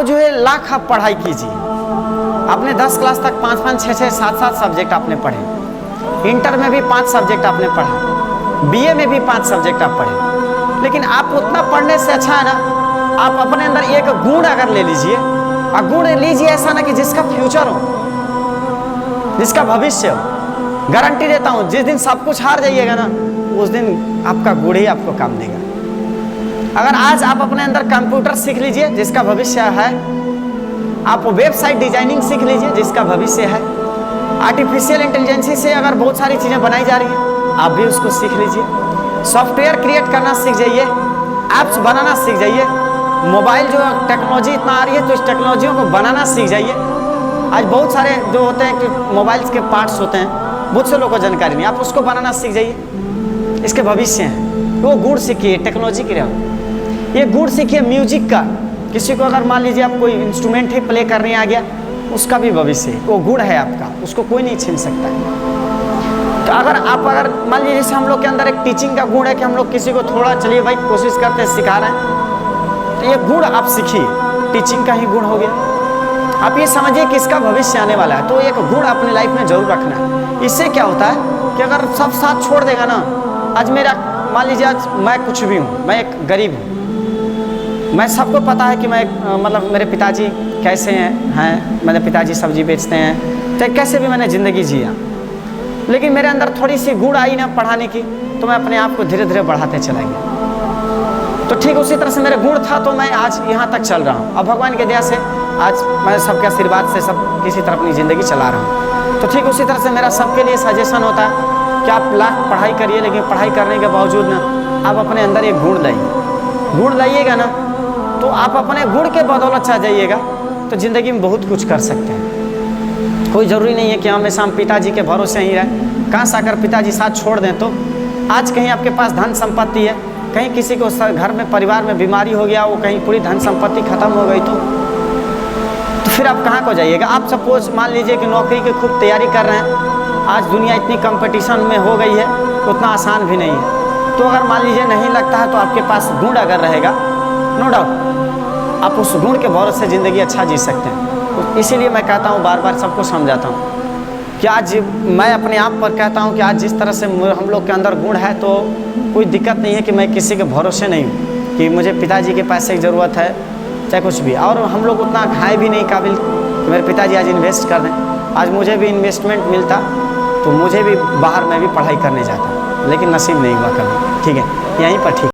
जो है लाख आप पढ़ाई कीजिए। आपने 10 क्लास तक 5-5, 6-6, 7-7 सब्जेक्ट आपने पढ़े, इंटर में भी 5 सब्जेक्ट आपने पढ़ा, बीए में भी 5 सब्जेक्ट आप पढ़े, लेकिन आप उतना पढ़ने से अच्छा है ना, आप अपने अंदर एक गुण अगर ले लीजिए, और गुण लीजिए ऐसा ना कि जिसका फ्यूचर हो, जिसका भविष्य हो। गारंटी देता हूँ जिस दिन सब कुछ हार जाइएगा ना, उस दिन आपका गुण ही आपको काम देगा। अगर आज आप अपने अंदर कंप्यूटर सीख लीजिए जिसका भविष्य है, आप वेबसाइट डिजाइनिंग सीख लीजिए जिसका भविष्य है, आर्टिफिशियल इंटेलिजेंस से अगर बहुत सारी चीज़ें बनाई जा रही हैं आप भी उसको सीख लीजिए, सॉफ्टवेयर क्रिएट करना सीख जाइए, ऐप्स बनाना सीख जाइए। मोबाइल जो टेक्नोलॉजी इतना आ रही है तो इस टेक्नोलॉजियों को बनाना सीख जाइए। आज बहुत सारे जो होते हैं कि मोबाइल्स के पार्ट्स होते हैं, बहुत से लोगों को जानकारी नहीं, आप उसको बनाना सीख जाइए, इसके भविष्य हैं। वो गुण सीखिए टेक्नोलॉजी के लिए, ये गुण सीखिए म्यूजिक का। किसी को अगर मान लीजिए आप कोई इंस्ट्रूमेंट ही प्ले करने आ गया, उसका भी भविष्य है, वो गुण है आपका, उसको कोई नहीं छीन सकता है। तो अगर मान लीजिए जैसे हम लोग के अंदर एक टीचिंग का गुण है कि हम लोग किसी को थोड़ा चलिए भाई कोशिश करते हैं, सिखा रहे हैं, तो ये गुण आप सीखिए, टीचिंग का ही गुण हो गया। आप ये समझिए कि इसका भविष्य आने वाला है, तो एक गुण अपने लाइफ में जरूर रखना है। इससे क्या होता है कि अगर सब साथ छोड़ देगा ना, आज मेरा मान लीजिए आज मैं कुछ भी हूँ, मैं एक गरीब हूँ, मैं सबको पता है कि मैं मतलब मेरे पिताजी कैसे हैं, मेरे पिताजी सब्जी बेचते हैं, तो कैसे भी मैंने ज़िंदगी जिया, लेकिन मेरे अंदर थोड़ी सी गुण आई ना पढ़ाने की, तो मैं अपने आप को धीरे धीरे बढ़ाते चला गया। तो ठीक उसी तरह से मेरा गुण था तो मैं आज यहाँ तक चल रहा हूँ। अब भगवान के दया से आज मैं सबके आशीर्वाद से सब किसी तरह अपनी ज़िंदगी चला रहा हूँ। तो ठीक उसी तरह से मेरा सबके लिए सजेशन होता है कि आप लाख पढ़ाई करिए, लेकिन पढ़ाई करने के बावजूद ना आप अपने अंदर एक गुण लाइए। गुण लाइएगा ना तो आप अपने गुण के बदौलत चाह जाइएगा तो ज़िंदगी में बहुत कुछ कर सकते हैं। कोई ज़रूरी नहीं है कि हमेशा हम पिताजी के भरोसे ही रहें। कहाँ से अगर पिताजी साथ छोड़ दें, तो आज कहीं आपके पास धन संपत्ति है, कहीं किसी को घर में परिवार में बीमारी हो गया, वो कहीं पूरी धन संपत्ति खत्म हो गई, तो फिर आप कहाँ को जाइएगा। आप सपोज मान लीजिए कि नौकरी की खूब तैयारी कर रहे हैं, आज दुनिया इतनी कंपटीशन में हो गई है, उतना आसान भी नहीं है। तो अगर मान लीजिए नहीं लगता है, तो आपके पास गुण अगर रहेगा, नो डाउट आप उस गुण के भरोसे से ज़िंदगी अच्छा जी सकते हैं। इसीलिए मैं कहता हूँ, बार बार सबको समझाता हूँ कि आज मैं अपने आप पर कहता हूँ कि आज जिस तरह से हम लोग के अंदर गुण है, तो कोई दिक्कत नहीं है कि मैं किसी के भरोसे नहीं हूँ कि मुझे पिताजी के पैसे की ज़रूरत है, चाहे कुछ भी। और हम लोग उतना है भी नहीं काबिल कि मेरे पिताजी आज इन्वेस्ट कर दें। आज मुझे भी इन्वेस्टमेंट मिलता तो मुझे भी बाहर में भी पढ़ाई करने जाता, लेकिन नसीब नहीं हुआ कभी। ठीक है, यहीं पर ठीक।